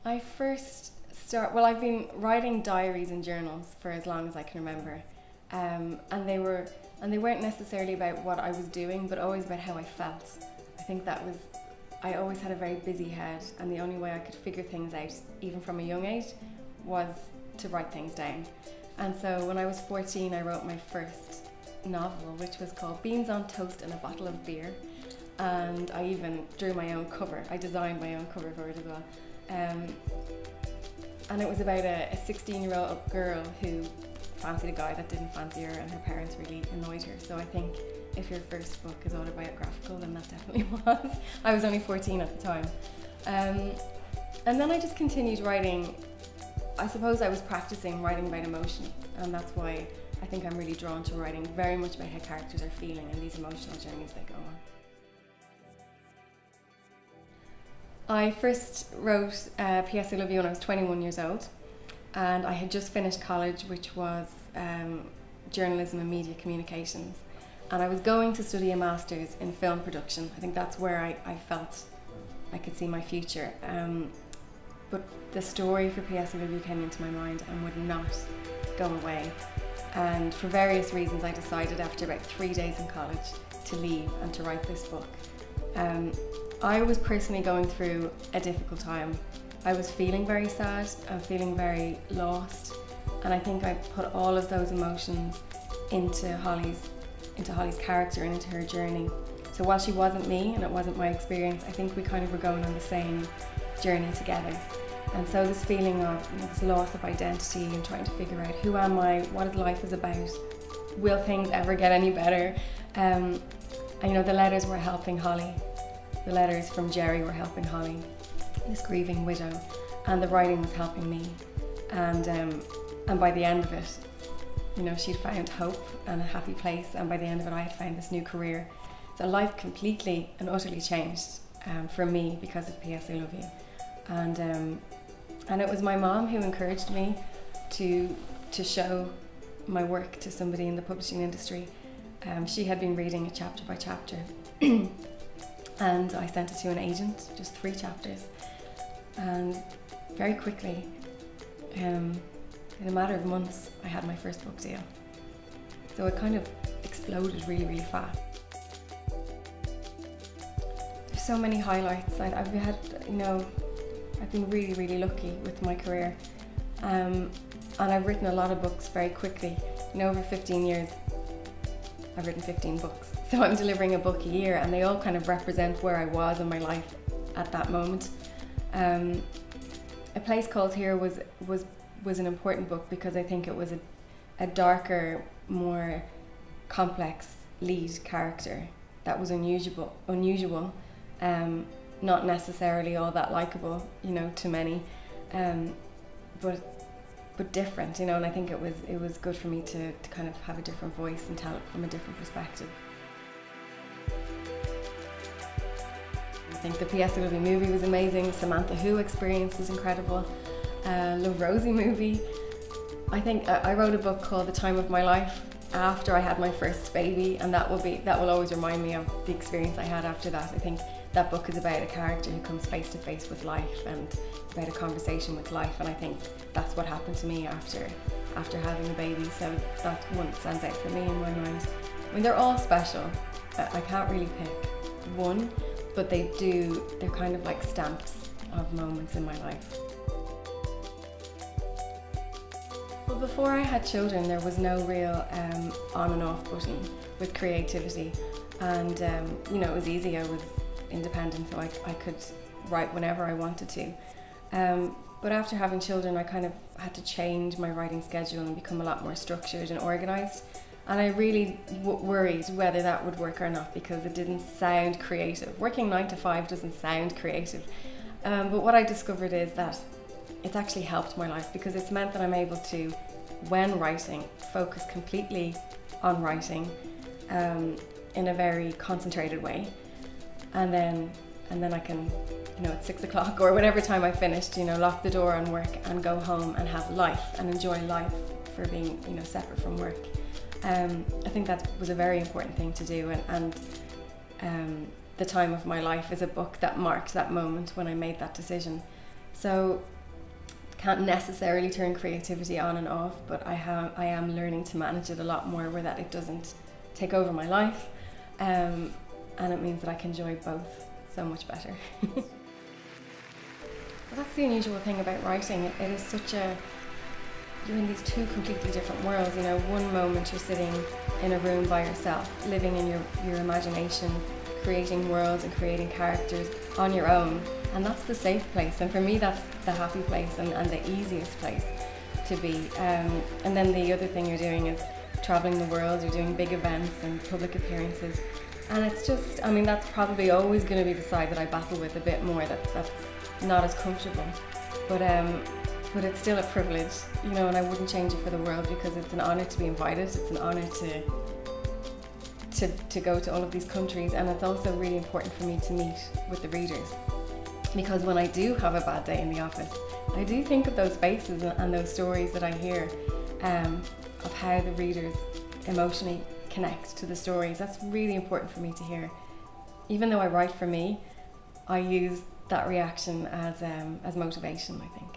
I first well, I've been writing diaries and journals for as long as I can remember, and they weren't necessarily about what I was doing, but always about how I felt. I think that was I always had a very busy head, and the only way I could figure things out, even from a young age, was to write things down. And so when I was 14, I wrote my first novel, which was called Beans on Toast and a Bottle of Beer. And I even drew my own cover. I designed my own cover for it as well. And it was about a 16-year-old girl who fancied a guy that didn't fancy her, and her parents really annoyed her. So I think if your first book is autobiographical, then that definitely was. I was only 14 at the time. And then I just continued writing. I suppose I was practicing writing about emotion, and that's why I think I'm really drawn to writing very much about how characters are feeling and these emotional journeys they go on. I first wrote P.S. I Love You when I was 21 years old, and I had just finished college, which was journalism and media communications, and I was going to study a master's in film production. I think that's where I felt I could see my future. But the story for P.S. I Love You came into my mind and would not go away. And for various reasons, I decided after about 3 days in college to leave and to write this book. I was personally going through a difficult time. I was feeling very sad and feeling very lost. And I think I put all of those emotions into Holly's character and into her journey. So while she wasn't me and it wasn't my experience, I think we kind of were going on the same journey together. And so this feeling of this loss of identity and trying to figure out who am I, what life is about, will things ever get any better? And the letters were helping Holly. The letters from Jerry were helping Holly, this grieving widow, and the writing was helping me. And by the end of it, she'd found hope and a happy place, and by the end of it I had found this new career. So life completely and utterly changed for me because of P.S. I Love You. And it was my mom who encouraged me to show my work to somebody in the publishing industry. She had been reading it chapter by chapter, and I sent it to an agent, just 3 chapters, and very quickly, in a matter of months, I had my first book deal. So it kind of exploded really, really fast. There's so many highlights. I've been really, really lucky with my career, and I've written a lot of books very quickly. Over 15 years, I've written 15 books. So I'm delivering a book a year, and they all kind of represent where I was in my life at that moment. A Place Called Here was an important book because I think it was a darker, more complex lead character that was unusual. Not necessarily all that likable, to many, but different, and I think it was good for me to kind of have a different voice and tell it from a different perspective. I think the P.S. I Love You movie was amazing. Samantha Who experience was incredible. Love Rosie movie. I think I wrote a book called The Time of My Life after I had my first baby, and that will always remind me of the experience I had after that. I think that book is about a character who comes face to face with life and about a conversation with life, and I think that's what happened to me after having a baby. So that one stands out for me in my mind. They're all special. I can't really pick one, but they're kind of like stamps of moments in my life. Well, before I had children, there was no real on and off button with creativity, and it was easy. I was independent, so I could write whenever I wanted to. But after having children, I kind of had to change my writing schedule and become a lot more structured and organised. And I really worried whether that would work or not, because it didn't sound creative. Working 9 to 5 doesn't sound creative. But what I discovered is that it's actually helped my life, because it's meant that I'm able to, when writing, focus completely on writing in a very concentrated way. And then I can, at 6 o'clock or whatever time I finished, lock the door on work and go home and have life and enjoy life for being, separate from work. I think that was a very important thing to do, and The Time of My Life is a book that marked that moment when I made that decision. So can't necessarily turn creativity on and off, but I am learning to manage it a lot more, where that it doesn't take over my life, and it means that I can enjoy both so much better. Well, that's the unusual thing about writing. It is such a, you're in these two completely different worlds. You know, one moment you're sitting in a room by yourself, living in your imagination, creating worlds and creating characters on your own, and that's the safe place, and for me that's the happy place and the easiest place to be. And then the other thing you're doing is traveling the world, you're doing big events and public appearances, and it's just, I mean, that's probably always going to be the side that I battle with a bit more, that's not as comfortable, but it's still a privilege, you know, and I wouldn't change it for the world, because it's an honour to be invited, it's an honour to go to all of these countries, and it's also really important for me to meet with the readers, because when I do have a bad day in the office, I do think of those faces and those stories that I hear, of how the readers emotionally connect to the stories. That's really important for me to hear. Even though I write for me, I use that reaction as motivation, I think.